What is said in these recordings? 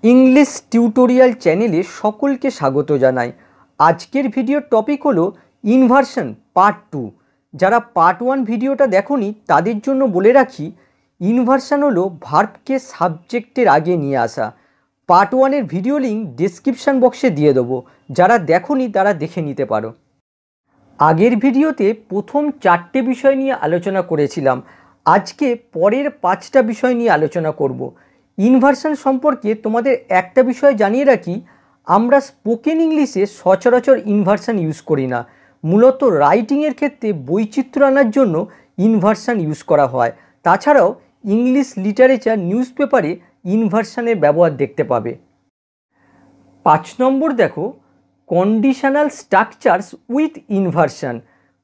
English tutorial চ্যানেলে সকলকে স্বাগত জানাই। আজকের ভিডিওর টপিক হলো ইনভার্সন পার্ট 2। যারা পার্ট 1 ভিডিওটা দেখোনি তাদের জন্য বলে রাখি, ইনভার্সন হলো ভার্বকে সাবজেক্টের আগে নিয়ে আসা। পার্ট 1 এর ভিডিও লিঙ্ক ডেসক্রিপশন বক্সে দিয়ে দেবো, যারা দেখোনি তারা দেখে নিতে পারো। আগের ভিডিওতে প্রথম 4টে বিষয় নিয়ে আলোচনা করেছিলাম, আজকে পরের 5টা বিষয় নিয়ে আলোচনা করব। ইনভার্সন সম্পর্কে তোমাদের একটা বিষয় জানিয়ে রাখি, আমরা স্পোকেন ইংলিশে সচরাচর ইনভার্সন ইউজ করি না। মূলত রাইটিংয়ের ক্ষেত্রে বৈচিত্র্য আনার জন্য ইনভার্সন ইউজ করা হয়। তাছাড়াও ইংলিশ লিটারেচার নিউজ পেপারে ইনভার্সনের ব্যবহার দেখতে পাবে। 5 নম্বর দেখো, conditional structures with inversion.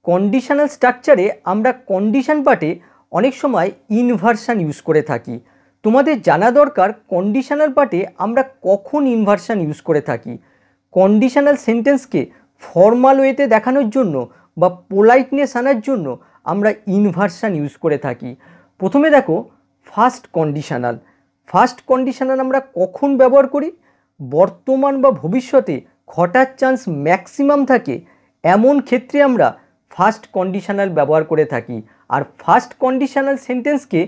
Conditional স্ট্রাকচারে আমরা কন্ডিশন পার্টে অনেক সময় ইনভার্সন ইউজ করে থাকি। তোমাদের জানা দরকার কন্ডিশনাল পার্টে আমরা কখন ইনভার্সন ইউজ করে থাকি। কন্ডিশনাল সেন্টেন্সকে ফর্মাল ওয়েতে দেখানোর জন্য বা পোলাইটনেস আনার জন্য আমরা ইনভার্সন ইউজ করে থাকি। প্রথমে দেখো ফার্স্ট কন্ডিশনাল। ফার্স্ট কন্ডিশনাল আমরা কখন ব্যবহার করি? বর্তমান বা ভবিষ্যতে ঘটার চান্স ম্যাক্সিমাম থাকে এমন ক্ষেত্রে আমরা ফার্স্ট কন্ডিশনাল ব্যবহার করে থাকি। আর ফার্স্ট কন্ডিশনাল সেন্টেন্সকে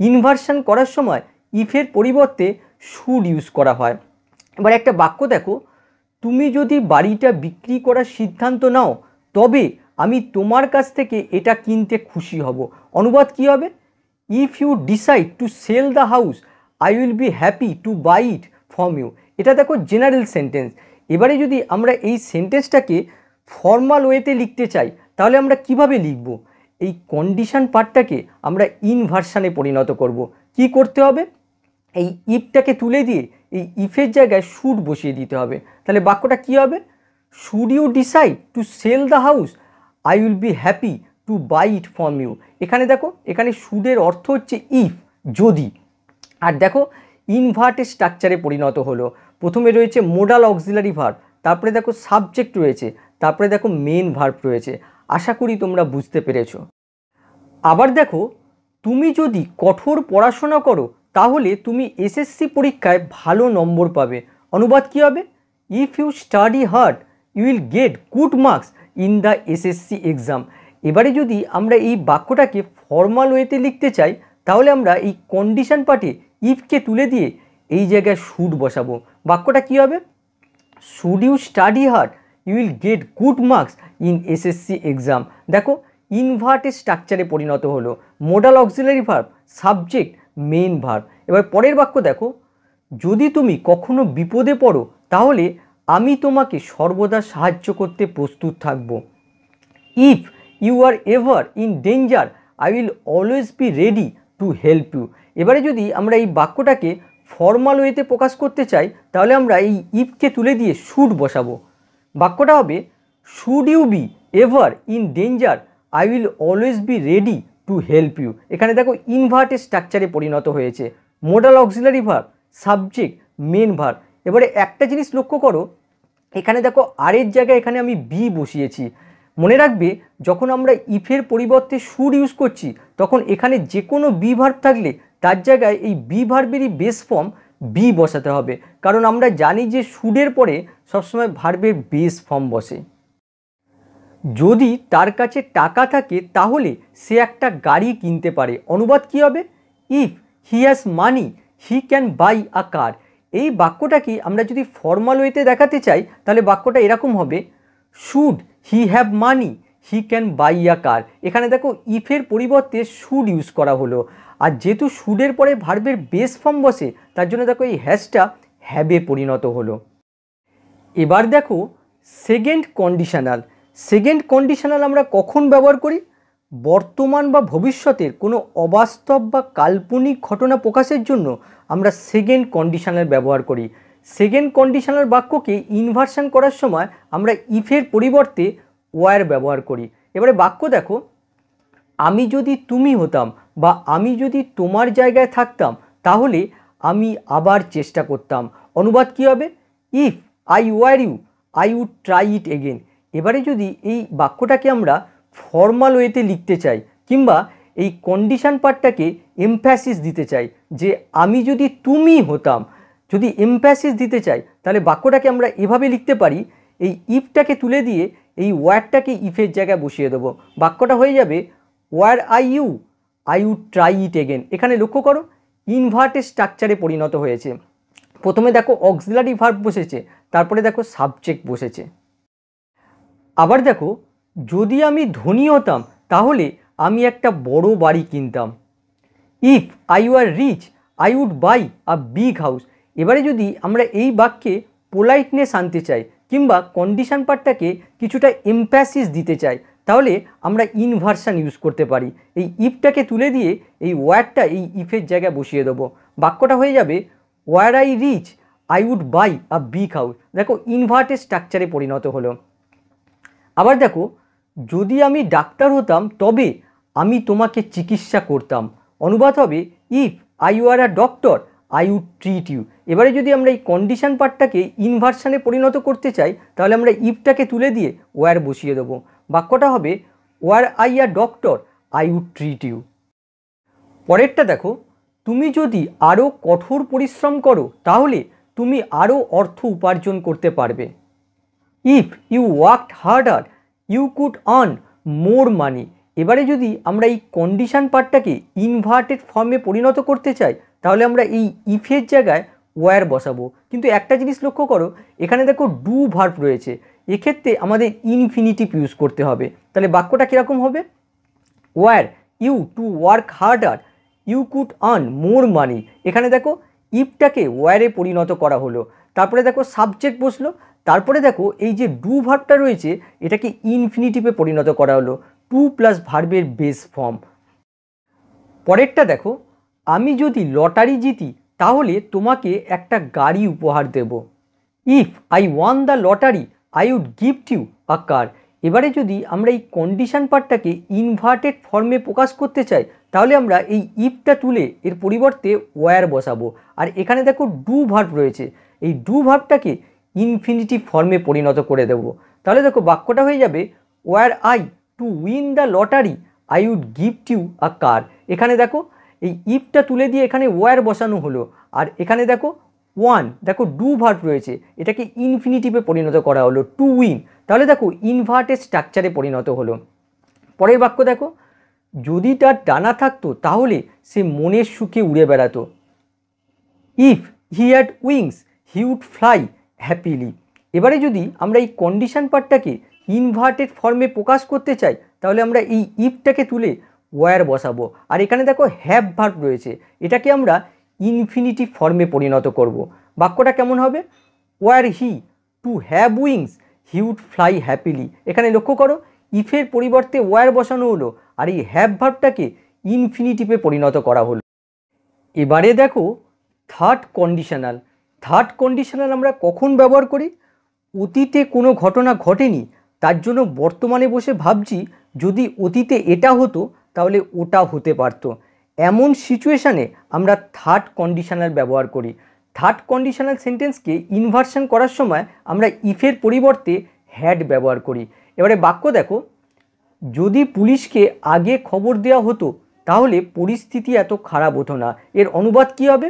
ইনভার্সন করার সময় ইফের পরিবর্তে শুড ইউজ করা হয়। এবার একটা বাক্য দেখো, তুমি যদি বাড়িটা বিক্রি করার সিদ্ধান্ত নাও তবে আমি তোমার কাছ থেকে এটা কিনতে খুশি হব। অনুবাদ কী হবে? If you decide to sell the house I will be happy to buy it from you. এটা দেখো জেনারেল সেন্টেন্স। এবারে যদি আমরা এই সেন্টেন্সটাকে ফর্মাল ওয়েতে লিখতে চাই তাহলে আমরা কিভাবে লিখব? এই কন্ডিশন পার্টটাকে আমরা ইনভার্সনে পরিণত করব। কি করতে হবে? এই ইফটাকে তুলে দিয়ে এই ইফের জায়গায় শুড বসিয়ে দিতে হবে। তাহলে বাক্যটা কি হবে? Should you decide to sell the house I will be happy to buy it from you. এখানে দেখো, এখানে শুডের অর্থ হচ্ছে ইফ, যদি। আর দেখো ইনভার্টেড স্ট্রাকচারে পরিণত হলো। প্রথমে রয়েছে মোডাল অক্সিলারি ভার্ব, তারপরে দেখো সাবজেক্ট রয়েছে, তারপরে দেখো মেন ভার্ব রয়েছে। আশা করি তোমরা বুঝতে পেরেছো। আবার দেখো, তুমি যদি কঠোর পড়াশোনা করো তাহলে তুমি এসএসসি পরীক্ষায় ভালো নম্বর পাবে। অনুবাদ কী হবে? If you study hard you will get good marks in the SSC exam. এবারে যদি আমরা এই বাক্যটাকে ফর্মাল ওয়েতে লিখতে চাই তাহলে আমরা এই কন্ডিশন পার্টে ইফকে তুলে দিয়ে এই জায়গায় শুড বসাবো। বাক্যটা কী হবে? Should you study hard you will get good marks in SSC exam. দেখো ইনভার্টেড স্ট্রাকচারে পরিণত হলো। Modal auxiliary verb, subject, main verb. এবার পরের বাক্য দেখো, যদি তুমি কখনো বিপদে পড়ো তাহলে আমি তোমাকে সর্বদা সাহায্য করতে প্রস্তুত থাকব। If you are ever in danger I will always be ready to help you. এবারে যদি আমরা এই বাক্যটাকে ফর্মাল ওয়েতে প্রকাশ করতে চাই তাহলে আমরা এই ইফকে তুলে দিয়ে শুড বসাবো। বাক্যটা হবে should you be ever in danger I will always be ready to help you. এখানে দেখো ইনভার্টেড স্ট্রাকচারে পরিণত হয়েছে। Modal auxiliary verb, subject, main verb. এবারে একটা জিনিস লক্ষ্য করো, এখানে দেখো আরের জায়গায় এখানে আমি বি বসিয়েছি। মনে রাখবে যখন আমরা ইফের পরিবর্তে শুড ইউজ করছি তখন এখানে যে কোনো বি ভার্ব থাকলে তার জায়গায় এই বি ভার্বেরই বেস ফর্ম বি বসাতে হবে, কারণ আমরা জানি যে শুডের পরে সবসময় ভার্বের বেস ফর্ম বসে। যদি তার কাছে টাকা থাকে তাহলে সে একটা গাড়ি কিনতে পারে। অনুবাদ কী হবে? If he has money he can buy a car. এই বাক্যটাকে আমরা যদি ফর্মাল ওয়েতে দেখাতে চাই তাহলে বাক্যটা এরকম হবে, should he have money he can buy a car. এখানে দেখো ইফের পরিবর্তে শুড ইউজ করা হলো। আর যেহেতু শুডের পরে ভার্বের বেস ফর্ম বসে তার জন্য দেখো এই হ্যাজটা হ্যাবে পরিণত হলো। এবার দেখো সেকেন্ড কন্ডিশনাল। সেকেন্ড কন্ডিশনাল আমরা কখন ব্যবহার করি? বর্তমান বা ভবিষ্যতের কোনো অবাস্তব বা কাল্পনিক ঘটনা প্রকাশের জন্য আমরা সেকেন্ড কন্ডিশনাল ব্যবহার করি। সেকেন্ড কন্ডিশনাল বাক্যকে ইনভার্সন করার সময় আমরা ইফের পরিবর্তে ওয়ার ব্যবহার করি। এবারে বাক্য দেখো, আমি যদি তুমি হতাম বা আমি যদি তোমার জায়গায় থাকতাম তাহলে আমি আবার চেষ্টা করতাম। অনুবাদ কী হবে? If I were you I would try it again. এবারে যদি এই বাক্যটাকে আমরা ফর্মাল ওয়েতে লিখতে চাই কিংবা এই কন্ডিশন পার্টটাকে এমফ্যাসিস দিতে চাই যে আমি যদি তুমি হতাম, যদি এমপ্যাসিস দিতে চাই তাহলে বাক্যটাকে আমরা এভাবে লিখতে পারি, এই ইফটাকে তুলে দিয়ে এই ওয়ারটাকে ইফের জায়গায় বসিয়ে দেবো। বাক্যটা হয়ে যাবে were I would try it again. এখানে লক্ষ্য করো ইনভার্টেড স্ট্রাকচারে পরিণত হয়েছে। প্রথমে দেখো অক্সিলারি ভার্ব বসেছে, তারপরে দেখো সাবজেক্ট বসেছে। আবার দেখো যদি আমি ধনী হতাম তাহলে আমি একটা বড় বাড়ি কিনতাম। If I were rich I would buy a big house. এবারে যদি আমরা এই বাক্যে পোলাইটনেস আনতে চাই কিংবা কন্ডিশন পার্টটাকে কিছুটা এমপ্যাসিস দিতে চাই তাহলে আমরা ইনভার্সন ইউজ করতে পারি। এই ইফটাকে তুলে দিয়ে এই ওয়ারটা এই ইফের জায়গায় বসিয়ে দেবো। বাক্যটা হয়ে যাবে were I rich I would buy a big house. দেখো ইনভার্টেড স্ট্রাকচারে পরিণত হলো। আবার দেখো যদি আমি ডাক্তার হতাম তবে আমি তোমাকে চিকিৎসা করতাম। অনুবাদ হবে if I were a doctor I would treat you. এবারে যদি আমরা এই কন্ডিশন পার্টটাকে ইনভার্সনে পরিণত করতে চাই তাহলে আমরা ইফটাকে তুলে দিয়ে ওয়ার বসিয়ে দেবো। বাক্যটা হবে were I a doctor I would treat you. পরেরটা দেখো, তুমি যদি আরও কঠোর পরিশ্রম করো তাহলে তুমি আরও অর্থ উপার্জন করতে পারবে। If you worked harder you could earn more money. এবারে যদি আমরা এই কন্ডিশন পার্টটাকে ইনভার্টেড ফর্মে পরিণত করতে চাই তাহলে আমরা এই ইফের জায়গায় ওয়ার বসাবো। কিন্তু একটা জিনিস লক্ষ্য করো, এখানে দেখো ডু ভার্ব রয়েছে, এক্ষেত্রে আমাদের ইনফিনিটিভ ইউজ করতে হবে। তাহলে বাক্যটা কীরকম হবে? Were you to work harder you could earn more money. এখানে দেখো ইফটাকে ওয়ারে পরিণত করা হলো, তারপরে দেখো সাবজেক্ট বসলো, তারপরে দেখো এই যে ডু ভার্বটা রয়েছে এটাকে ইনফিনিটিভে পরিণত করা হলো, টু প্লাস ভার্বের বেস ফর্ম। পরেরটা দেখো, আমি যদি লটারি জিতি তাহলে তোমাকে একটা গাড়ি উপহার দেব। If I won the lottery I would gift you a car. এবারে যদি আমরা এই কন্ডিশন পার্টটাকে ইনভার্টেড ফর্মে প্রকাশ করতে চাই তাহলে আমরা এই ইফটা তুলে এর পরিবর্তে ওয়ার বসাবো। আর এখানে দেখো ডু ভার্ব রয়েছে, এই ডু ভার্বটাকে ইনফিনিটিভ ফর্মে পরিণত করে দেব। তাহলে দেখো বাক্যটা হয়ে যাবে were I to win the lottery I would gift you a car. এখানে দেখো এই ইফটা তুলে দিয়ে এখানে ওয়ার বসানো হলো, আর এখানে দেখো ওয়ান, দেখো ডু ভার্ব রয়েছে, এটাকে ইনফিনিটিভে পরিণত করা হলো, টু উইন। তাহলে দেখো ইনভার্টেড স্ট্রাকচারে পরিণত হলো। পরের বাক্য দেখো, যদি তার ডানা থাকতো তাহলে সে মনের সুখে উড়ে বেড়াতো। If he had wings he would fly happily. এবারে যদি আমরা এই কন্ডিশন পার্টটাকে ইনভার্টেড ফর্মে প্রকাশ করতে চাই তাহলে আমরা এই ইফটাকে তুলে ওয়ার বসাবো। আর এখানে দেখো হ্যাভ ভার্ব রয়েছে, এটাকে আমরা ইনফিনিটিভ ফর্মে পরিণত করব। বাক্যটা কেমন হবে? Were he to have wings he would fly happily. এখানে লক্ষ্য করো ইফের পরিবর্তে ওয়ার বসানো হলো আর এই হ্যাভ ভার্বটাকে ইনফিনিটিভে পরিণত করা হলো। এবারে দেখো থার্ড কন্ডিশনাল। থার্ড কন্ডিশনাল আমরা কখন ব্যবহার করি? অতীতে কোনো ঘটনা ঘটেনি তার জন্য বর্তমানে বসে ভাবছি যদি অতীতে এটা হতো তাহলে ওটা হতে পারতো, এমন সিচুয়েশানে আমরা থার্ড কন্ডিশনাল ব্যবহার করি। থার্ড কন্ডিশনাল সেন্টেন্সকে ইনভার্সন করার সময় আমরা ইফের পরিবর্তে হ্যাড ব্যবহার করি। এবারে বাক্য দেখো, যদি পুলিশকে আগে খবর দেওয়া হতো তাহলে পরিস্থিতি এত খারাপ হতো না। এর অনুবাদ কী হবে?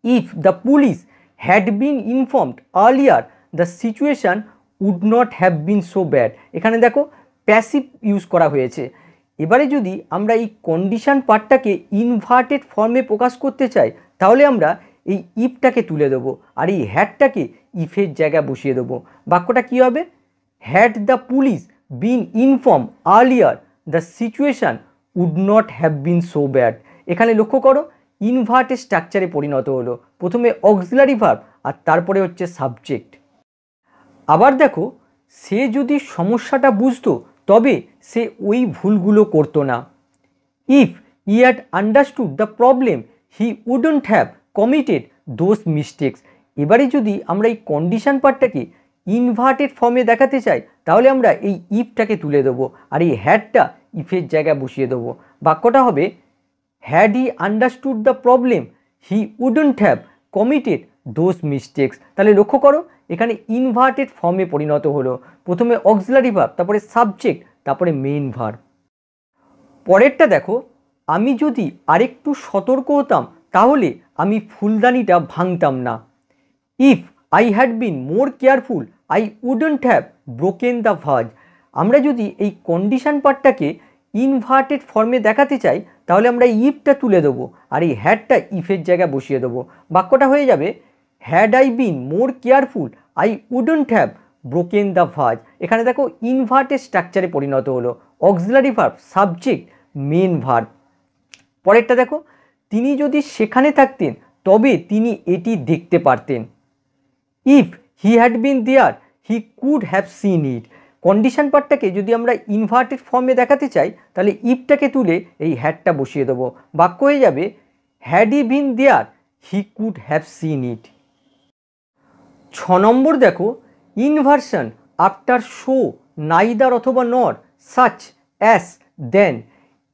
If the police had been informed earlier the situation would not have been so bad. এখানে দেখো প্যাসিভ ইউজ করা হয়েছে। এবারে যদি আমরা এই কন্ডিশন পার্টটাকে ইনভার্টেড ফর্মে প্রকাশ করতে চাই তাহলে আমরা এই ইফটাকে তুলে দেবো আর এই হ্যাডটাকে ইফের জায়গায় বসিয়ে দেবো। বাক্যটা কী হবে? Had the police been inform earlier the situation would not have been so bad. এখানে লক্ষ্য করো ইনভার্টেড স্ট্রাকচারে পরিণত হলো, প্রথমে অক্সিলারি ভার্ব আর তারপরে হচ্ছে সাবজেক্ট। আবার দেখো সে যদি সমস্যাটা বুঝতো তবে সে ওই ভুলগুলো করতো না। If he had understood the problem he wouldn't have committed those mistakes. এবারে যদি আমরা এই কন্ডিশন পার্টটাকে ইনভার্টেড ফর্মে দেখাতে চাই তাহলে আমরা এই ইফটাকে তুলে দেবো আর এই হ্যাডটা ইফের জায়গায় বসিয়ে দেবো। বাক্যটা হবে had he understood the problem he wouldn't have committed those mistakes. তাহলে লক্ষ্য করো এখানে ইনভার্টেড ফর্মে পরিণত হলো, প্রথমে অক্সিলারি ভার্ব, তারপরে সাবজেক্ট, তারপরে মেইন ভার্ব। পরেরটা দেখো, আমি যদি আরেকটু সতর্ক হতাম তাহলে আমি ফুলদানিটা ভাঙতাম না। If I had been more careful I wouldn't have broken the ভাজ। আমরা যদি এই কন্ডিশন পার্টটাকে ইনভার্টেড ফর্মে দেখাতে চাই তাহলে আমরা ইফটা তুলে দেবো আর এই হ্যাডটা ইফের জায়গায় বসিয়ে দেবো। বাক্যটা হয়ে যাবে had I been more careful I wouldn't have broken the vase. এখানে দেখো ইনভার্টেড স্ট্রাকচারে পরিণত হলো, auxiliary verb, subject, main verb. পরেরটা দেখো, তিনি যদি সেখানে থাকতেন তবে তিনি এটি দেখতে পারতেন। If he had been there he could have seen it. Condition পার্টটাকে যদি আমরা ইনভার্টেড ফর্মে দেখাতে চাই তাহলে ইফটাকে তুলে এই হ্যাডটা বসিয়ে দেবো। বাক্য হয়ে যাবে had he been there he could have seen it. 6 নম্বর দেখো, ইনভার্সন আফটার শো, নাইদার অথবা নর, সাচ, অ্যাস, দেন।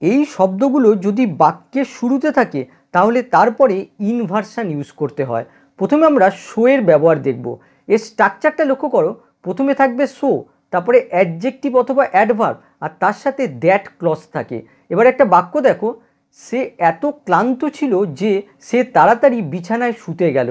এই শব্দগুলো যদি বাক্যের শুরুতে থাকে তাহলে তারপরে ইনভার্সন ইউজ করতে হয়। প্রথমে আমরা শো এর ব্যবহার দেখব। এর স্ট্রাকচারটা লক্ষ্য করো, প্রথমে থাকবে শো, তারপরে অ্যাডজেক্টিভ অথবা অ্যাডভার্ব আর তার সাথে দ্যাট ক্লজ থাকে। এবার একটা বাক্য দেখো, সে এত ক্লান্ত ছিল যে সে তাড়াতাড়ি বিছানায় শুতে গেল।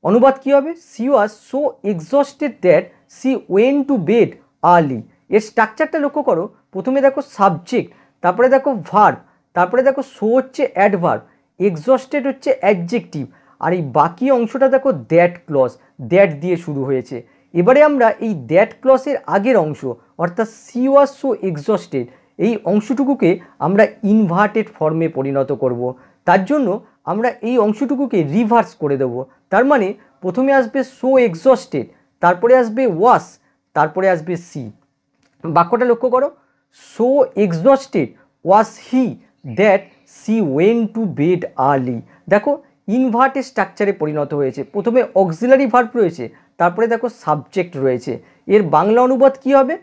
অনুবাদ কী হবে? C was so exhausted that she went to bed early. এর স্ট্রাকচারটা লক্ষ্য করো, প্রথমে দেখো সাবজেক্ট, তারপরে দেখো ভার্ব, তারপরে দেখো সো হচ্ছে অ্যাডভার্ব, এক্সস্টেড হচ্ছে অ্যাডজেক্টিভ আর এই বাকি অংশটা দেখো দ্যাট ক্লজ, দ্যাট দিয়ে শুরু হয়েছে। এবারে আমরা এই দ্যাট ক্লজের আগের অংশ অর্থাৎ সি ওয়াজ সো এক্সস্টেড এই অংশটুকুকে আমরা ইনভার্টেড ফর্মে পরিণত করব। তার জন্য আমরা এই অংশটুকুকে রিভার্স করে দেব। তার মানে প্রথমে আসবে সো এক্সস্টেড, তারপরে আসবে ওয়াস, তারপরে আসবে সি। বাক্যটা লক্ষ্য করো, so exhausted was he that she went to bed early. দেখো ইনভার্টেড স্ট্রাকচারে পরিণত হয়েছে, প্রথমে অক্সিলারি ভার্ব রয়েছে, তারপরে দেখো সাবজেক্ট রয়েছে। এর বাংলা অনুবাদ কী হবে?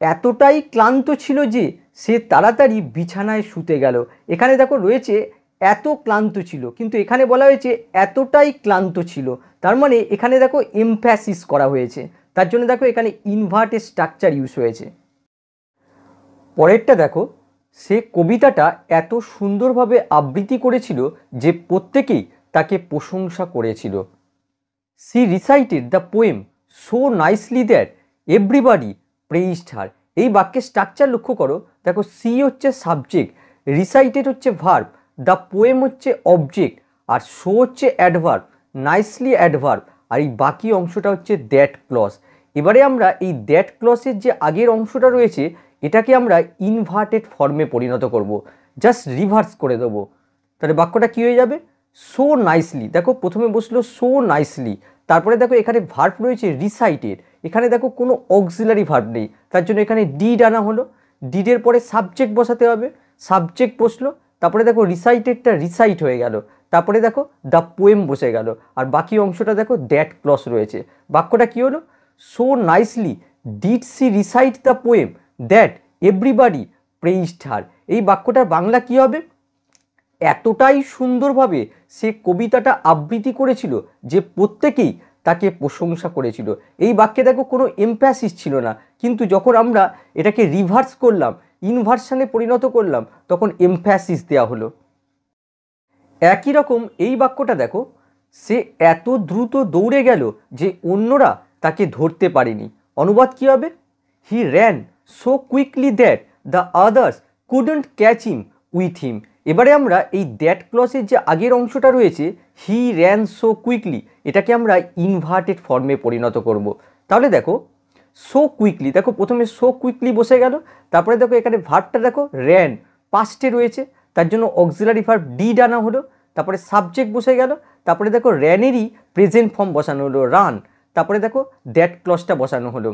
এতটাই ক্লান্ত ছিল যে সে তাড়াতাড়ি বিছানায় শুতে গেল। এখানে দেখো রয়েছে এত ক্লান্ত ছিল, কিন্তু এখানে বলা হয়েছে এতটাই ক্লান্ত ছিল, তার মানে এখানে দেখো এমফ্যাসিস করা হয়েছে, তার জন্য দেখো এখানে ইনভার্টেড স্ট্রাকচার ইউজ হয়েছে। পরেরটা দেখো, সে কবিতাটা এত সুন্দরভাবে আবৃত্তি করেছিল যে প্রত্যেকেই তাকে প্রশংসা করেছিল। She recited the poem so nicely that everybody praised her. এই বাক্যের স্ট্রাকচার লক্ষ্য করো, দেখো সি হচ্ছে সাবজেক্ট, রিসাইটেড হচ্ছে ভার্ব, দ্য পোয়েম হচ্ছে অবজেক্ট আর শো হচ্ছে অ্যাডভার্ব, নাইসলি অ্যাডভার্ব আর এই বাকি অংশটা হচ্ছে দ্যাট ক্লজ। এবারে আমরা এই দ্যাট ক্লজের যে আগের অংশটা রয়েছে এটাকে আমরা ইনভার্টেড ফর্মে পরিণত করব, জাস্ট রিভার্স করে দেবো। তাহলে বাক্যটা কী হয়ে যাবে? সো নাইসলি, দেখো প্রথমে বসলো সো নাইসলি, তারপরে দেখো এখানে ভার্ব রয়েছে রিসাইটেড, এখানে দেখো কোনো অক্সিলারি ভার্ব নেই, তার জন্য এখানে ডিড আনা হলো, ডিডের পরে সাবজেক্ট বসাতে হবে, সাবজেক্ট বসলো, তারপরে দেখো রিসাইটেডটা রিসাইট হয়ে গেল, তারপরে দেখো দ্য পোয়েম বসে গেল আর বাকি অংশটা দেখো দ্যাট ক্লজ রয়েছে। বাক্যটা কী হলো? So nicely did she recite the poem that everybody praised her. এই বাক্যটার বাংলা কী হবে? এতটাই সুন্দরভাবে সে কবিতাটা আবৃত্তি করেছিল যে প্রত্যেকেই তাকে প্রশংসা করেছিল। এই বাক্যে দেখো কোনো এমফ্যাসিস ছিল না, কিন্তু যখন আমরা এটাকে রিভার্স করলাম, ইনভার্সনে পরিণত করলাম, তখন এমফ্যাসিস দেওয়া হলো। একই রকম এই বাক্যটা দেখো, সে এত দ্রুত দৌড়ে গেল যে অন্যরা তাকে ধরতে পারেনি। অনুবাদ কী হবে? He ran so quickly that the others couldn't catch him with হিম। এবারে আমরা এই দ্যাট ক্লজের যে আগের অংশটা রয়েছে হি র্যান সো কুইকলি, এটাকে আমরা ইনভার্টেড ফর্মে পরিণত করব। তাহলে দেখো সো কুইকলি, দেখো প্রথমে সো কুইকলি বসে গেল, তারপরে দেখো এখানে ভার্বটা দেখো র্যান পাস্টে রয়েছে, তার জন্য অক্সিলারি ভার্ব ডিড আনা হলো, তারপরে সাবজেক্ট বসে গেল, তারপরে দেখো র্যানেরই প্রেজেন্ট ফর্ম বসানো হলো রান, তারপরে দেখো দ্যাট ক্লজটা বসানো হলো।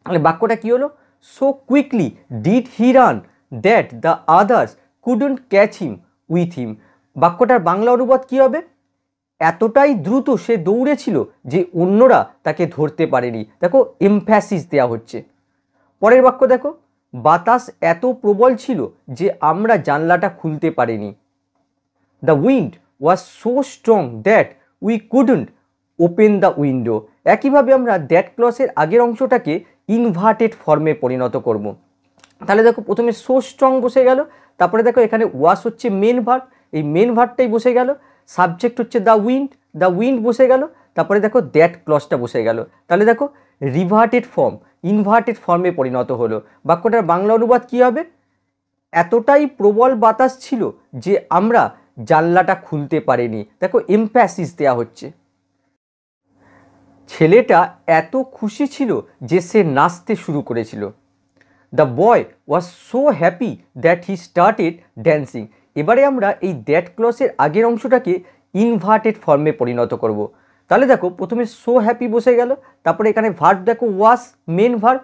তাহলে বাক্যটা কী হলো? So quickly did he run that the others couldn't catch him with him. বাক্যটার বাংলা অনুবাদ কী হবে? এতটাই দ্রুত সে দৌড়েছিল যে অন্যরা তাকে ধরতে পারেনি। দেখো এমফ্যাসিস দেওয়া হচ্ছে। পরের বাক্য দেখো, বাতাস এত প্রবল ছিল যে আমরা জানলাটা খুলতে পারিনি। The wind was so strong that we couldn't open the window. একইভাবে আমরা দ্যাট ক্লজের আগের অংশটাকে ইনভার্টেড ফর্মে পরিণত করব। তাহলে দেখো প্রথমে সো স্ট্রং বসে গেল, তারপরে দেখো এখানে ওয়াস হচ্ছে মেন ভার্ব, এই মেন ভার্বটাই বসে গেল, সাবজেক্ট হচ্ছে দ্য উইন্ড বসে গেল, তারপরে দেখো দ্যাট ক্লজটা বসে গেল। তাহলে দেখো রিভার্টেড ফর্ম, ইনভার্টেড ফর্মে পরিণত হলো। বাক্যটার বাংলা অনুবাদ কী হবে? এতটাই প্রবল বাতাস ছিল যে আমরা জানলাটা খুলতে পারিনি। দেখো এমপ্যাসিস দেওয়া হচ্ছে। ছেলেটা এত খুশি ছিল যে সে নাচতে শুরু করেছিল। The boy was so happy that he started dancing. এবারে আমরা এই দ্যাট ক্লজের আগের অংশটাকে ইনভার্টেড ফর্মে পরিণত করব। তাহলে দেখো প্রথমে সো হ্যাপি বসে গেল, তারপরে এখানে ভার্ব দেখো ওয়াজ, মেন ভার্ব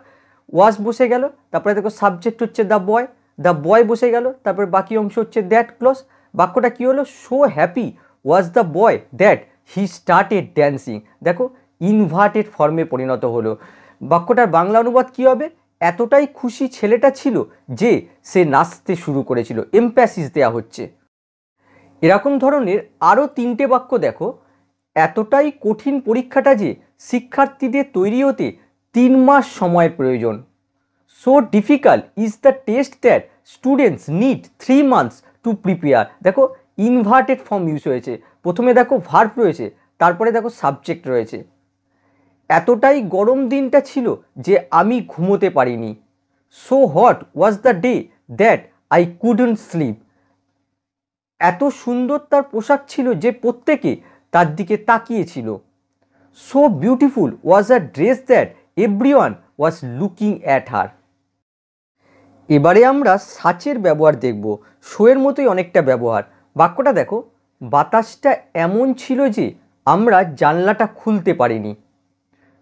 ওয়াজ বসে গেল, তারপরে দেখো সাবজেক্ট হচ্ছে দ্য বয় বসে গেল, তারপরে বাকি অংশ হচ্ছে দ্যাট ক্লজ। বাক্যটা কী হলো? So happy was the boy that he started dancing. দেখো ইনভার্টেড ফর্মে পরিণত হলো। বাক্যটার বাংলা অনুবাদ কী হবে? এতটাই খুশি ছেলেটা ছিল যে সে নাচতে শুরু করেছিল। এমপ্যাসিস দেওয়া হচ্ছে। এরকম ধরনের আরও 3টে বাক্য দেখো। এতটাই কঠিন পরীক্ষাটা যে শিক্ষার্থীদের তৈরি হতে 3 মাস সময় প্রয়োজন। So difficult is the test that students need 3 months to prepare. দেখো ইনভার্টেড ফর্ম ইউজ হয়েছে। প্রথমে দেখো ভার্ব রয়েছে, তারপরে দেখো সাবজেক্ট রয়েছে। এতটাই গরম দিনটা ছিল যে আমি ঘুমোতে পারিনি। So hot was the day that I couldn't sleep. এত সুন্দর তার পোশাক ছিল যে প্রত্যেকে তার দিকে তাকিয়েছিল। So beautiful was a dress that everyone was looking at her. এবারে আমরা সাচের ব্যবহার দেখব। শোয়ের মতোই অনেকটা ব্যবহার। বাক্যটা দেখো, বাতাসটা এমন ছিল যে আমরা জানলাটা খুলতে পারিনি।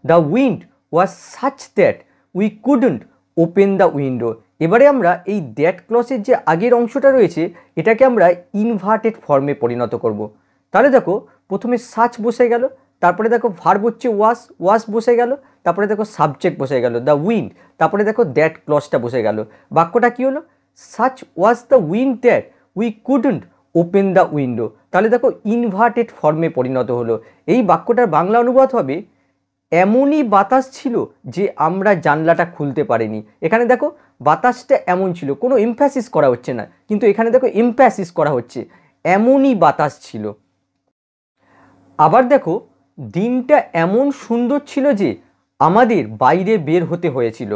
The wind was such that we couldn't open the window. এবারে আমরা এই দ্যাট ক্লজের যে আগের অংশটা রয়েছে এটাকে আমরা ইনভার্টেড ফর্মে পরিণত করব। তাহলে দেখো প্রথমে সাচ বসে গেল, তারপরে দেখো ভার্ব হচ্ছে ওয়াজ বসে গেল, তারপরে দেখো সাবজেক্ট বসে গেল দ্য উইন্ড, তারপরে দেখো দ্যাট ক্লজটা বসে গেল। বাক্যটা কী হলো? Such was the wind that we couldn't open the window. তাহলে দেখো ইনভার্টেড ফর্মে পরিণত হলো। এই বাক্যটার বাংলা অনুবাদ হবে এমনই বাতাস ছিল যে আমরা জানলাটা খুলতে পারিনি। এখানে দেখো বাতাসটা এমন ছিল, কোনো এমফ্যাসিস করা হচ্ছে না, কিন্তু এখানে দেখো এমফ্যাসিস করা হচ্ছে, এমনই বাতাস ছিল। আবার দেখো দিনটা এমন সুন্দর ছিল যে আমাদের বাইরে বের হতে হয়েছিল।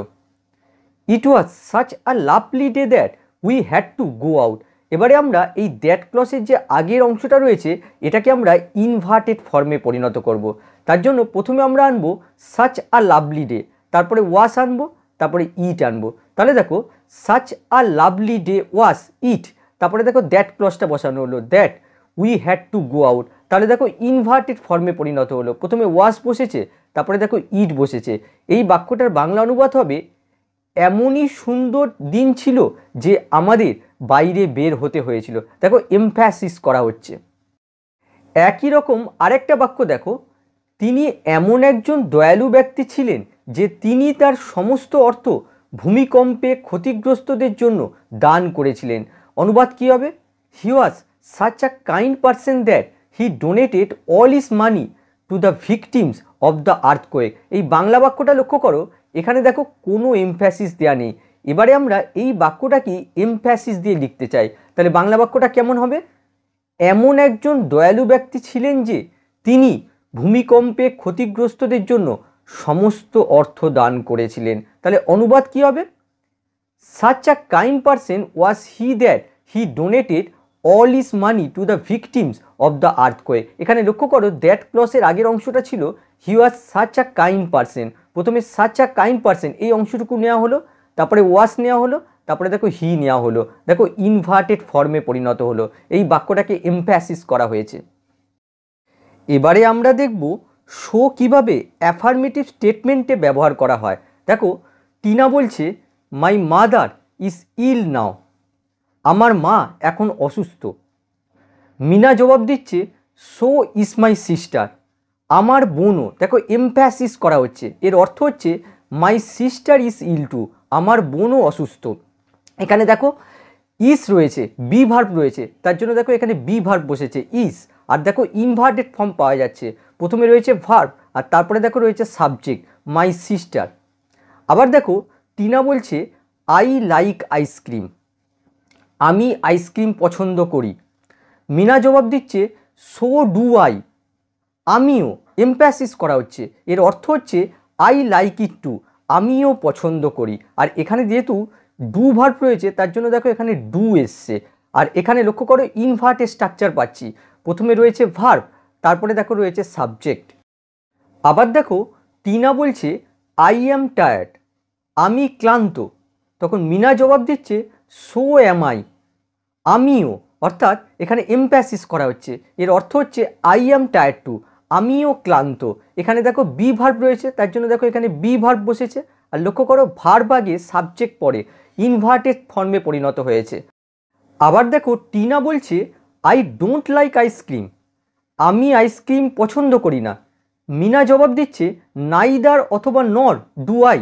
It was such a lovely day that we had to go out. এবারে আমরা এই দ্যাট ক্লজের যে আগের অংশটা রয়েছে এটাকে আমরা ইনভার্টেড ফর্মে পরিণত করব। তার জন্য প্রথমে আমরা আনবো সাচ আ লাভলি ডে, তারপরে ওয়াস আনবো, তারপরে ইট আনবো। তাহলে দেখো সাচ আ লাভলি ডে ওয়াস ইট, তারপরে দেখো দ্যাট ক্লজটা বসানো হলো that we had to go out. তাহলে দেখো ইনভার্টেড ফর্মে পরিণত হলো। প্রথমে ওয়াস বসেছে, তারপরে দেখো ইট বসেছে। এই বাক্যটার বাংলা অনুবাদ হবে এমনই সুন্দর দিন ছিল যে আমাদের বাইরে বের হতে হয়েছিল। দেখো এমফ্যাসিস করা হচ্ছে। একই রকম আরেকটা বাক্য দেখো, তিনি এমন একজন দয়ালু ব্যক্তি ছিলেন যে তিনি তার সমস্ত অর্থ ভূমিকম্পে ক্ষতিগ্রস্তদের জন্য দান করেছিলেন। অনুবাদ কী হবে? He was such a kind person that he donated all his money to the victims of the earthquake. এই বাংলা বাক্যটা লক্ষ্য করো, এখানে দেখো কোনো এমফ্যাসিস দেওয়া নেই। এবারে আমরা এই বাক্যটাকে এমফ্যাসিস দিয়ে লিখতে চাই। তাহলে বাংলা বাক্যটা কেমন হবে? এমন একজন দয়ালু ব্যক্তি ছিলেন যে তিনি ভূমিকম্পে ক্ষতিগ্রস্তদের জন্য সমস্ত অর্থ দান করেছিলেন। তাহলে অনুবাদ কী হবে? Such a kind person was he that he donated all his money to the victims of the earthquake. এখানে লক্ষ্য করো দ্যাট ক্লজের আগের অংশটা ছিল he was such a kind person. প্রথমে সাচ আ কাইন্ড পারসন এই অংশটুকু নেওয়া হলো, তারপরে ওয়াজ নেওয়া হলো, তারপরে দেখো হি নেওয়া হলো। দেখো ইনভার্টেড ফর্মে পরিণত হলো। এই বাক্যটাকে এমফ্যাসিস করা হয়েছে। এবারে আমরা দেখব শো কিভাবে অ্যাফার্মেটিভ স্টেটমেন্টে ব্যবহার করা হয়। দেখো টিনা বলছে মাই মাদার ইজ ইল নাও। আমার মা এখন অসুস্থ। মিনা জবাব দিচ্ছে সো ইজ মাই সিস্টার। আমার বোনও। দেখো এমফ্যাসিস করা হচ্ছে। এর অর্থ হচ্ছে my sister is ill too, আমার বোনও অসুস্থ। এখানে দেখো ইস রয়েছে, বি ভার্ব রয়েছে, তার জন্য দেখো এখানে বি ভার্ব বসেছে ইস। আর দেখো ইনভার্টেড ফর্ম পাওয়া যাচ্ছে। প্রথমে রয়েছে ভার্ব আর তারপরে দেখো রয়েছে সাবজেক্ট মাই সিস্টার। আবার দেখো টিনা বলছে আই লাইক আইসক্রিম। আমি আইসক্রিম পছন্দ করি। মিনা জবাব দিচ্ছে সো ডু আই। আমিও এমপ্যাসিস করা হচ্ছে, এর অর্থ হচ্ছে আই লাইক ইট টু, আমিও পছন্দ করি। আর এখানে যেহেতু ডু ভার্ব রয়েছে তার জন্য দেখো এখানে ডু এসছে। আর এখানে লক্ষ্য করো ইনভার্টেড স্ট্রাকচার পাচ্ছি, প্রথমে রয়েছে ভার্ব, তারপরে দেখো রয়েছে সাবজেক্ট। আবার দেখো টিনা বলছে আই অ্যাম টায়ার্ড, আমি ক্লান্ত। তখন মিনা জবাব দিচ্ছে সো অ্যাম আই, আমিও। অর্থাৎ এখানে এমপ্যাসিস করা হচ্ছে, এর অর্থ হচ্ছে আই অ্যাম টায়ার্ড টু, আমিও ক্লান্ত। এখানে দেখো বি ভার্ব রয়েছে তার জন্য দেখো এখানে বি ভার্ব বসেছে। আর লক্ষ্য করো ভার্ব আগে সাবজেক্ট পরে ইনভার্টেড ফর্মে পরিণত হয়েছে। আবার দেখো টিনা বলছে আই ডোন্ট লাইক আইসক্রিম, আমি আইসক্রিম পছন্দ করি না। মিনা জবাব দিচ্ছে নাইদার অথবা নর ডু আই,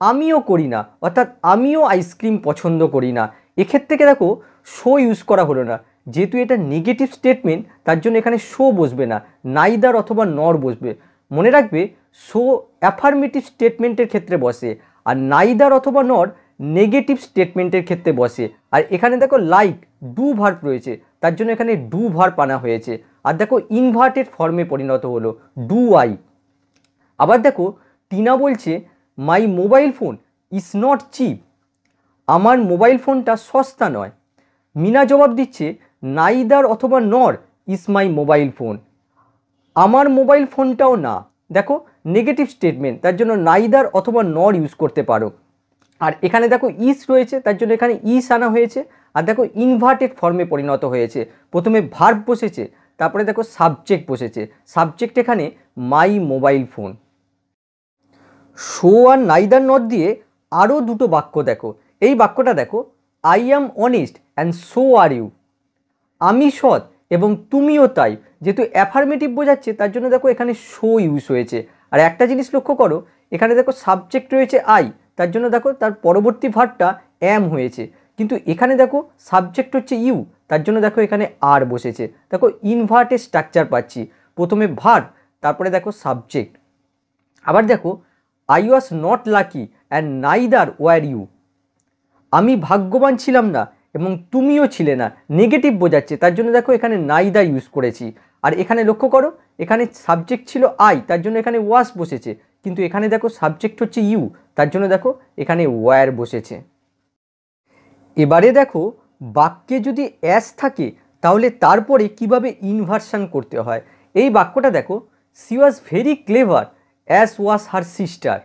আমিও করি না, অর্থাৎ আমিও আইসক্রিম পছন্দ করি না। এক্ষেত্রে দেখো শো ইউজ করা হলো না, যেহেতু এটা নেগেটিভ স্টেটমেন্ট তার জন্য এখানে শো বসবে না, নাইদার অথবা নর বসবে। মনে রাখবে শো অ্যাফার্মেটিভ স্টেটমেন্টের ক্ষেত্রে বসে, আর নাইদার অথবা নর নেগেটিভ স্টেটমেন্টের ক্ষেত্রে বসে। আর এখানে দেখো লাইক ডু ভার্ব রয়েছে তার জন্য এখানে ডু ভার্ব আনা হয়েছে। আর দেখো ইনভার্টেড ফর্মে পরিণত হলো ডু আই। আবার দেখো টিনা বলছে my mobile phone is not cheap, আমার মোবাইল ফোনটা সস্তা নয়। মিনা জবাব দিচ্ছে নাইদার অথবা nor is my mobile phone, আমার মোবাইল ফোনটাও না। দেখো নেগেটিভ স্টেটমেন্ট তার জন্য নাইদার অথবা নর ইউজ করতে পারো। আর এখানে দেখো ইস রয়েছে তার জন্য এখানে ইস আনা হয়েছে। আর দেখো ইনভার্টেড ফর্মে পরিণত হয়েছে, প্রথমে ভার্ব বসেছে তারপরে দেখো সাবজেক্ট বসেছে, সাবজেক্ট এখানে মাই মোবাইল ফোন। শো আর নাইদার নট দিয়ে আরও দুটো বাক্য দেখো। এই বাক্যটা দেখো I am honest and so are you, আমি সৎ এবং তুমিও তাই। যেহেতু অ্যাফার্মেটিভ বোঝাচ্ছে তার জন্য দেখো এখানে শো ইউজ হয়েছে। আর একটা জিনিস লক্ষ্য করো এখানে দেখো সাবজেক্ট রয়েছে আই, তার জন্য দেখো তার পরবর্তী ভার্বটা অ্যাম হয়েছে, কিন্তু এখানে দেখো সাবজেক্ট হচ্ছে ইউ তার জন্য দেখো এখানে আর বসেছে। দেখো ইনভার্টেড স্ট্রাকচার পাচ্ছি, প্রথমে ভার্ব তারপরে দেখো সাবজেক্ট। আবার দেখো I was not lucky and neither were you, আমি ভাগ্যবান ছিলাম না এবং তুমিও ছিলে না, নেগেটিভ বোঝাচ্ছে তার জন্য দেখো এখানে নাইদা ইউজ করেছি। আর এখানে লক্ষ্য করো এখানে সাবজেক্ট ছিল আই তার জন্য এখানে ওয়াস বসেছে, কিন্তু এখানে দেখো সাবজেক্ট হচ্ছে ইউ তার জন্য দেখো এখানে ওয়ার বসেছে। এবারে দেখো বাক্যে যদি অ্যাস থাকে তাহলে তারপরে কিভাবে ইনভার্সন করতে হয়। এই বাক্যটা দেখো she was very clever as was her sister,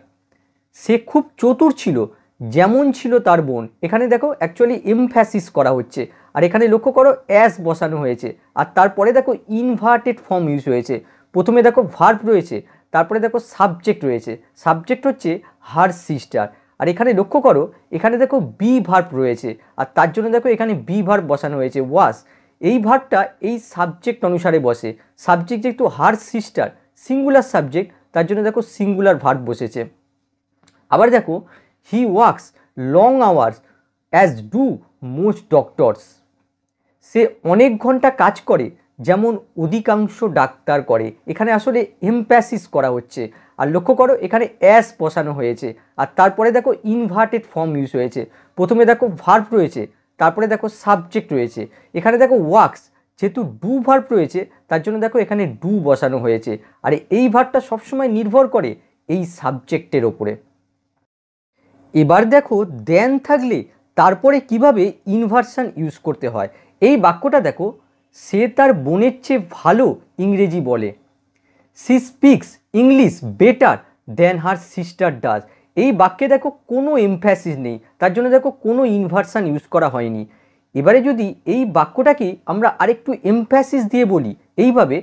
সে খুব চতুর ছিল যেমন ছিল তার বোন। এখানে দেখো অ্যাকচুয়ালি এমফ্যাসিস করা হচ্ছে। আর এখানে লক্ষ্য করো অ্যাস বসানো হয়েছে আর তারপরে দেখো ইনভার্টেড ফর্ম ইউজ হয়েছে, প্রথমে দেখো ভার্ব রয়েছে তারপরে দেখো সাবজেক্ট রয়েছে, সাবজেক্ট হচ্ছে হার সিস্টার। আর এখানে লক্ষ্য করো এখানে দেখো বি ভার্ব রয়েছে আর তার জন্য দেখো এখানে বি ভার্ব বসানো হয়েছে ওয়াস। এই ভার্বটা এই সাবজেক্ট অনুসারে বসে, সাবজেক্ট যেহেতু হার সিস্টার সিঙ্গুলার সাবজেক্ট তার জন্য দেখো সিঙ্গুলার ভার্ব বসেছে। আবার দেখো he works long hours as do most doctors, সে অনেক ঘন্টা কাজ করে যেমন অধিকাংশ ডাক্তার করে। এখানে আসলে এমপ্যাসিস করা হচ্ছে। আর লক্ষ্য করো এখানে অ্যাস বসানো হয়েছে আর তারপরে দেখো ইনভার্টেড ফর্ম ইউজ হয়েছে, প্রথমে দেখো ভার্ব রয়েছে তারপরে দেখো সাবজেক্ট রয়েছে। এখানে দেখো ওয়ার্কস যেহেতু ডু ভার্ব রয়েছে তার জন্য দেখো এখানে ডু বসানো হয়েছে। আর এই ভার্বটা সবসময় নির্ভর করে এই সাবজেক্টের ওপরে। এবার দেখো দেন থাকলে তারপরে কিভাবে ইনভার্সন ইউজ করতে হয়। এই বাক্যটা দেখো সে তার বোনের চেয়ে ভালো ইংরেজি বলে, she speaks English better than her sister does. এই বাক্যে দেখো কোনো এমফ্যাসিস নেই তার জন্য দেখো কোনো ইনভার্সন ইউজ করা হয়নি। এবারে যদি এই বাক্যটাকে আমরা আরেকটু এমফ্যাসিস দিয়ে বলি এইভাবে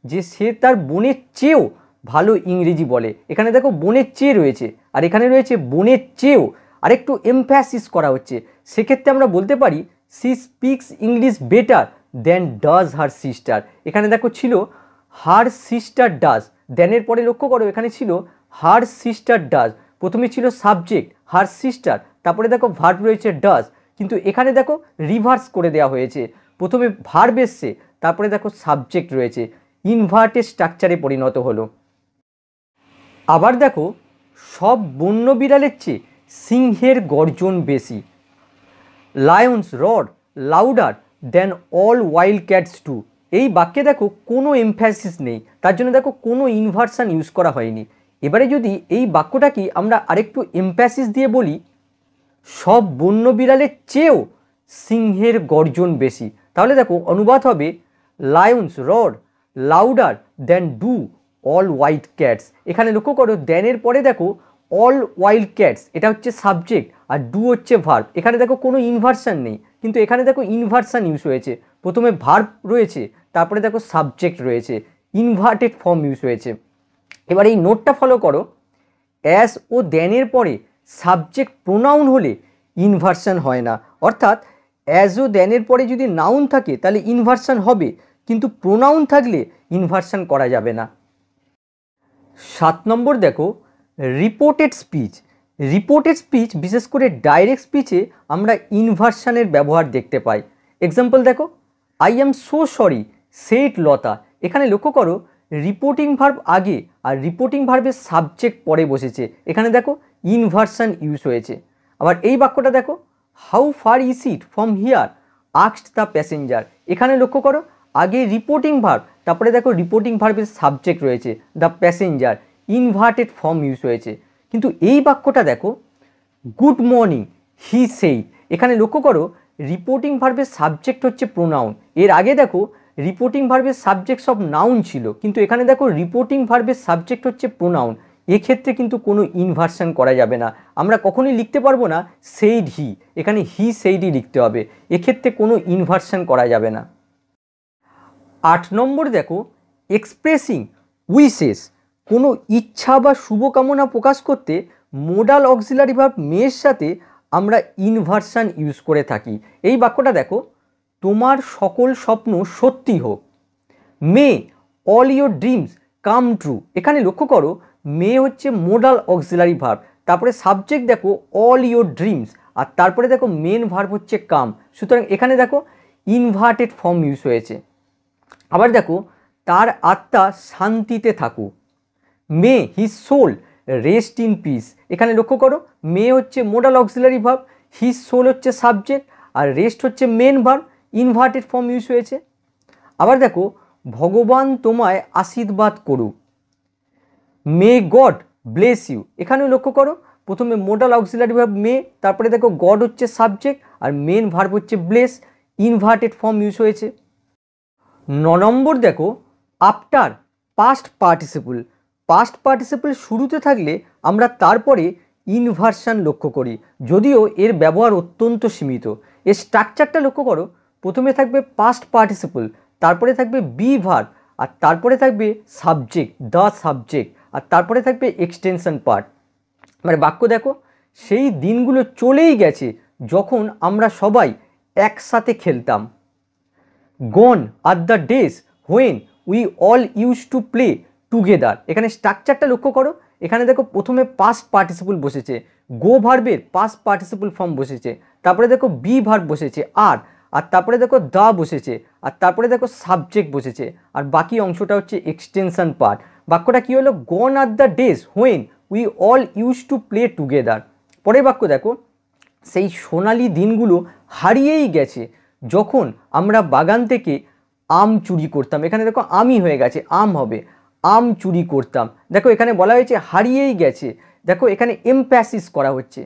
যে সে তার বোনের চেয়েও ভালো ইংরেজি বলে, এখানে দেখো বোনের চেয়ে রয়েছে আর এখানে রয়েছে বোনের চেয়েও, আরেকটু এমফ্যাসিস করা হচ্ছে। সেক্ষেত্রে আমরা বলতে পারি she speaks English better than does her sister. এখানে দেখো ছিল হার সিস্টার ডাজ, দেনের পরে লক্ষ্য করো এখানে ছিল হার সিস্টার ডাজ, প্রথমে ছিল সাবজেক্ট হার সিস্টার তারপরে দেখো ভার্ব রয়েছে ডাজ, কিন্তু এখানে দেখো রিভার্স করে দেওয়া হয়েছে, প্রথমে ভার্ব এসছে তারপরে দেখো সাবজেক্ট রয়েছে, ইনভার্টেড স্ট্রাকচারে পরিণত হলো। আবার দেখো সব বন্য বিড়ালের চেয়ে সিংহের গর্জন বেশি, লায়ন্স রড লাউডার দেন অল ওয়াইল্ড ক্যাটস টু। এই বাক্যে দেখো কোনো এমফ্যাসিস নেই, তার জন্য দেখো কোনো ইনভার্সান ইউজ করা হয়নি। এবারে যদি এই বাক্যটাকে আমরা আরেকটু এমফ্যাসিস দিয়ে বলি, সব বন্য বিড়ালের চেয়েও সিংহের গর্জন বেশি, তাহলে দেখো অনুবাদ হবে lions roar louder than do all wild cats. এখানে লক্ষ্য করো দ্যানের পরে দেখো অল ওয়াইল্ড ক্যাটস, এটা হচ্ছে সাবজেক্ট আর ডু হচ্ছে ভার্ব। এখানে দেখো কোনো ইনভার্সান নেই, কিন্তু এখানে দেখো ইনভার্সান ইউজ হয়েছে। প্রথমে ভার্ব রয়েছে, তারপরে দেখো সাবজেক্ট রয়েছে, ইনভার্টেড ফর্ম ইউজ হয়েছে। এবার এই নোটটা ফলো করো, অ্যাস ও দ্যানের পরে সাবজেক্ট প্রোনাউন হলে ইনভার্সান হয় না। অর্থাৎ অ্যাজ ও দ্যানের পরে যদি নাউন থাকে তাহলে ইনভার্সান হবে, কিন্তু প্রোনাউন থাকলে ইনভার্সান করা যাবে না। 7 নম্বর দেখো রিপোর্টেড স্পিচ। রিপোর্টেড স্পিচ বিশেষ করে ডাইরেক্ট স্পিচে আমরা ইনভার্সানের ব্যবহার দেখতে পাই। এক্সাম্পল দেখো, I am so sorry said Lata. এখানে লক্ষ্য করো রিপোর্টিং ভার্ব আগে আর রিপোর্টিং ভার্বের সাবজেক্ট পরে বসেছে, এখানে দেখো ইনভার্সান ইউজ হয়েছে। আবার এই বাক্যটা দেখো, how far is it from here asked the passenger. এখানে লক্ষ্য করো আগে রিপোর্টিং ভার্ব, তারপরে দেখো রিপোর্টিং ভার্বের সাবজেক্ট রয়েছে the passenger, inverted form use হয়েছে। কিন্তু এই বাক্যটা দেখো, গুড মর্নিং হি সেইড। এখানে লক্ষ্য করো রিপোর্টিং ভার্বের সাবজেক্ট হচ্ছে প্রোনাউন। এর আগে দেখো রিপোর্টিং ভার্বের সাবজেক্ট সব নাউন ছিল, কিন্তু এখানে দেখো রিপোর্টিং ভার্বের সাবজেক্ট হচ্ছে প্রোনাউন। এক্ষেত্রে কিন্তু কোনো ইনভার্সান করা যাবে না। আমরা কখনোই লিখতে পারবো না সেইড হি, এখানে হি সেইডই লিখতে হবে, এক্ষেত্রে কোনো ইনভার্সান করা যাবে না। 8 নম্বর দেখো এক্সপ্রেসিং উইশেস। কোনো ইচ্ছা বা শুভকামনা প্রকাশ করতে মোডাল অক্সিলারি ভার্ব মেয়ের সাথে আমরা ইনভার্সান ইউজ করে থাকি। এই বাক্যটা দেখো, তোমার সকল স্বপ্ন সত্যি হোক, may all your dreams come true. এখানে লক্ষ্য করো মে হচ্ছে মোডাল অক্সিলারি ভার্ব, তারপরে সাবজেক্ট দেখো অল ইয়োর ড্রিমস, আর তারপরে দেখো মেন ভার্ব হচ্ছে কাম। সুতরাং এখানে দেখো ইনভার্টেড ফর্ম ইউজ হয়েছে। আবার দেখো তার আত্মা শান্তিতে থাকুক, may his soul rest in peace. এখানে লক্ষ্য করো মে হচ্ছে modal auxiliary verb, his soul হচ্ছে সাবজেক্ট, আর রেস্ট হচ্ছে main verb, inverted form use হয়েছে। আবার দেখো ভগবান তোমায় আশীর্বাদ করুক, মে গড ব্লেস ইউ। এখানেও লক্ষ্য করো প্রথমে মোডাল অক্সিলারি ভার্ব মে, তারপরে দেখো গড হচ্ছে সাবজেক্ট আর মেন ভার্ব হচ্ছে ব্লেস, ইনভার্টেড ফর্ম ইউজ হয়েছে। 9 নম্বর দেখো after past participle. Past participle শুরুতে থাকলে আমরা তারপরে ইনভার্সান লক্ষ্য করি, যদিও এর ব্যবহার অত্যন্ত সীমিত। এর স্ট্রাকচারটা লক্ষ্য করো, প্রথমে থাকবে পাস্ট পার্টিসিপল, তারপরে থাকবে বি ভার্ব, আর তারপরে থাকবে সাবজেক্ট দ্য সাবজেক্ট, আর তারপরে থাকবে এক্সটেনশন পার্ট। মানে বাক্য দেখো, সেই দিনগুলো চলেই গেছে যখন আমরা সবাই একসাথে খেলতাম, gone are the days when we all used to play together. এখানে স্ট্রাকচারটা লক্ষ্য করো, এখানে দেখো প্রথমে পাস্ট পার্টিসিপল বসেছে, গো ভার্বের পাস্ট পার্টিসিপল ফর্ম বসেছে, তারপরে দেখো বি ভার্ব বসেছে আর তারপরে দেখো দ্য বসেছে, আর তারপরে দেখো সাবজেক্ট বসেছে, আর বাকি অংশটা হচ্ছে এক্সটেনশন পার্ট। বাক্যটা কী হলো, gone are the days when we all used to play together. পরের বাক্য দেখো, সেই সোনালি দিনগুলো হারিয়েই গেছে যখন আমরা বাগান থেকে আম চুরি করতাম। এখানে দেখো আমই হয়ে গেছে, আম হবে, আম চুরি করতাম। দেখো এখানে বলা হয়েছে হারিয়েই গেছে, দেখো এখানে এমপ্যাসিস করা হচ্ছে।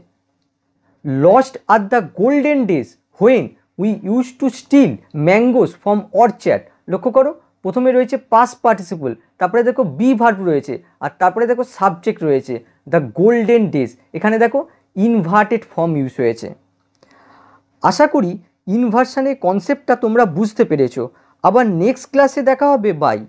Lost are the golden days when we use to steal mangoes from orchard. লক্ষ্য করো প্রথমে রয়েছে পাস্ট পার্টিসিপল, তারপরে দেখো বি ভার্ব রয়েছে, আর তারপরে দেখো সাবজেক্ট রয়েছে দ্য গোল্ডেন ডেজ। এখানে দেখো ইনভার্টেড ফর্ম ইউজ হয়েছে। আশা করি ইনভার্সানের কনসেপ্টটা তোমরা বুঝতে পেরেছো। আবার নেক্সট ক্লাসে দেখা হবে, বাই।